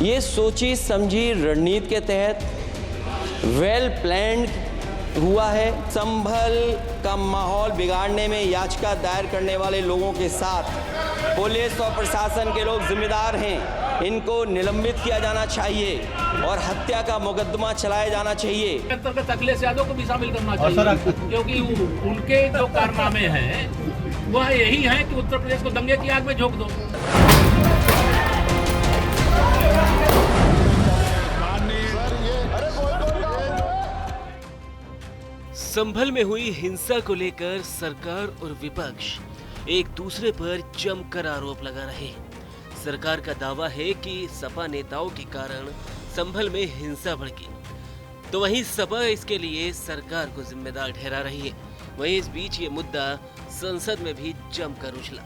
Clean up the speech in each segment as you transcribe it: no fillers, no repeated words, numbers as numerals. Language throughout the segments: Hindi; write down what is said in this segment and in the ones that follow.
ये सोची समझी रणनीति के तहत वेल प्लान्ड हुआ है। संभल का माहौल बिगाड़ने में याचिका दायर करने वाले लोगों के साथ पुलिस और प्रशासन के लोग जिम्मेदार हैं। इनको निलंबित किया जाना चाहिए और हत्या का मुकदमा चलाया जाना चाहिए। अंतर्गत अखिलेश यादव को भी शामिल करना चाहिए, क्योंकि उनके जो कारनामे हैं वह यही हैं कि उत्तर प्रदेश को दंगे की आग में झोंक दो। संभल में हुई हिंसा को लेकर सरकार और विपक्ष एक दूसरे पर जमकर आरोप लगा रहे हैं। सरकार का दावा है कि सपा नेताओं के कारण संभल में हिंसा भड़की, तो वहीं सपा इसके लिए सरकार को जिम्मेदार ठहरा रही है। वहीं इस बीच ये मुद्दा संसद में भी जमकर उछला।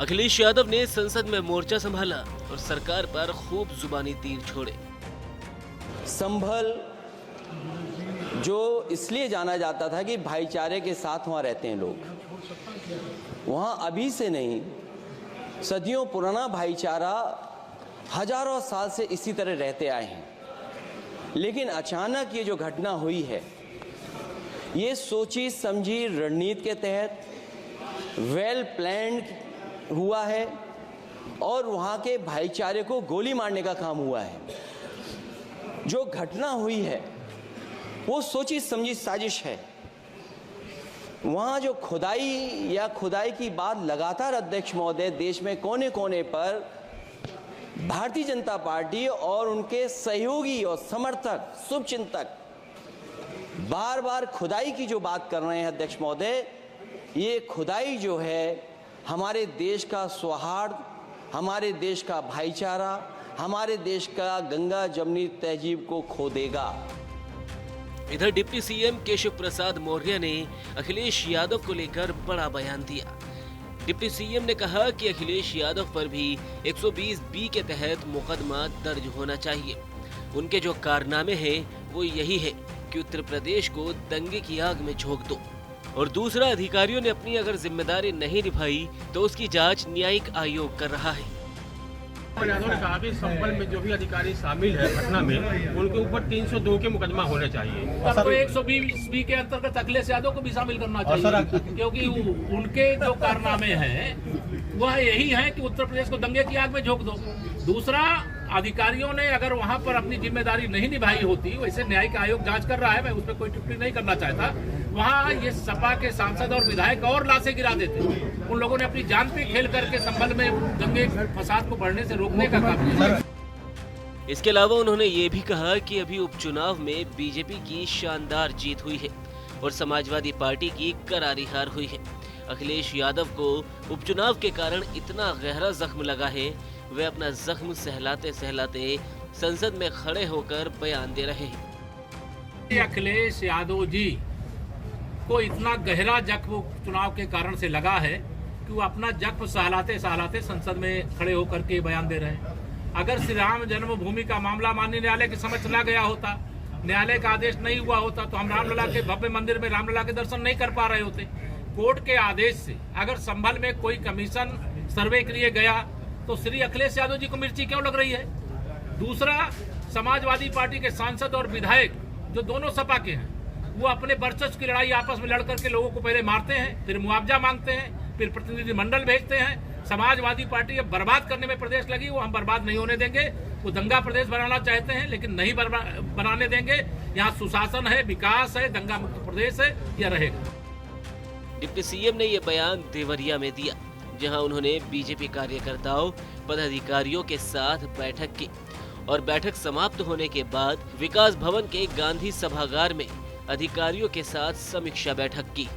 अखिलेश यादव ने संसद में मोर्चा संभाला और सरकार पर खूब जुबानी तीर छोड़े। संभल जो इसलिए जाना जाता था कि भाईचारे के साथ वहाँ रहते हैं लोग, वहाँ अभी से नहीं सदियों पुराना भाईचारा हजारों साल से इसी तरह रहते आए हैं। लेकिन अचानक ये जो घटना हुई है, ये सोची समझी रणनीति के तहत वेल प्लान्ड हुआ है और वहाँ के भाईचारे को गोली मारने का काम हुआ है। जो घटना हुई है वो सोची समझी साजिश है। वहाँ जो खुदाई की बात लगातार अध्यक्ष महोदय देश में कोने कोने पर भारतीय जनता पार्टी और उनके सहयोगी और समर्थक शुभचिंतक बार बार खुदाई की जो बात कर रहे हैं अध्यक्ष महोदय, ये खुदाई जो है हमारे देश का सौहार्द, हमारे देश का भाईचारा, हमारे देश का गंगा जमुनी तहजीब को खो देगा। इधर डिप्टी सीएम केशव प्रसाद मौर्य ने अखिलेश यादव को लेकर बड़ा बयान दिया। डिप्टी सीएम ने कहा कि अखिलेश यादव पर भी 120(b) के तहत मुकदमा दर्ज होना चाहिए। उनके जो कारनामे हैं वो यही है कि उत्तर प्रदेश को दंगे की आग में झोंक दो, और दूसरा, अधिकारियों ने अपनी अगर जिम्मेदारी नहीं निभाई तो उसकी जांच न्यायिक आयोग कर रहा है। यादव ने कहा कि संभल में जो भी अधिकारी शामिल है घटना में, उनके ऊपर 302 के मुकदमा होने चाहिए। तब तो 120(b) के अंतर्गत अखिलेश यादव को भी शामिल करना चाहिए, क्योंकि उनके जो कारनामे हैं वह यही हैं कि उत्तर प्रदेश को दंगे की आग में झोंक दो। दूसरा, अधिकारियों ने अगर वहां पर अपनी जिम्मेदारी नहीं निभाई होती, वैसे न्यायिक आयोग जांच कर रहा है, मैं उस पर कोई टिप्पणी नहीं करना चाहता, वहां ये सपा के सांसद और विधायक और लाशें गिरा देते। उन लोगों ने अपनी जान पे खेल करके संभल में दंगे फसाद को बढ़ने से रोकने का काम किया। इसके अलावा उन्होंने ये भी कहा कि अभी उपचुनाव में बीजेपी की शानदार जीत हुई है और समाजवादी पार्टी की करारी हार हुई है। अखिलेश यादव को उपचुनाव के कारण इतना गहरा जख्म लगा है, वे अपना जख्म सहलाते सहलाते संसद में खड़े होकर बयान दे रहे हैं। अखिलेश यादव जी को इतना गहरा जख्म चुनाव के कारण से लगा है कि वो अपना जख्म सहलाते सहलाते संसद में खड़े होकर के बयान दे रहे हैं। अगर श्री राम जन्मभूमि का मामला माननीय न्यायालय के समझ चला गया होता, न्यायालय का आदेश नहीं हुआ होता, तो हम रामलला के भव्य मंदिर में रामलला के दर्शन नहीं कर पा रहे होते। कोर्ट के आदेश से अगर संभल में कोई कमीशन सर्वे के लिए गया तो श्री अखिलेश यादव जी को मिर्ची क्यों लग रही है? दूसरा, समाजवादी पार्टी के सांसद और विधायक जो दोनों सपा के हैं, वो अपने वर्चस्व की लड़ाई आपस में लड़ करके लोगों को पहले मारते हैं, फिर मुआवजा मांगते हैं, फिर प्रतिनिधि मंडल भेजते हैं। समाजवादी पार्टी अब बर्बाद करने में प्रदेश लगी, वो हम बर्बाद नहीं होने देंगे। वो दंगा प्रदेश बनाना चाहते हैं लेकिन नहीं बनाने देंगे। यहाँ सुशासन है, विकास है, दंगा मुक्त प्रदेश है, यह रहेगा। डिप्टी सीएम ने ये बयान देवरिया में दिया, जहां उन्होंने बीजेपी कार्यकर्ताओं पदाधिकारियों के साथ बैठक की और बैठक समाप्त होने के बाद विकास भवन के गांधी सभागार में अधिकारियों के साथ समीक्षा बैठक की।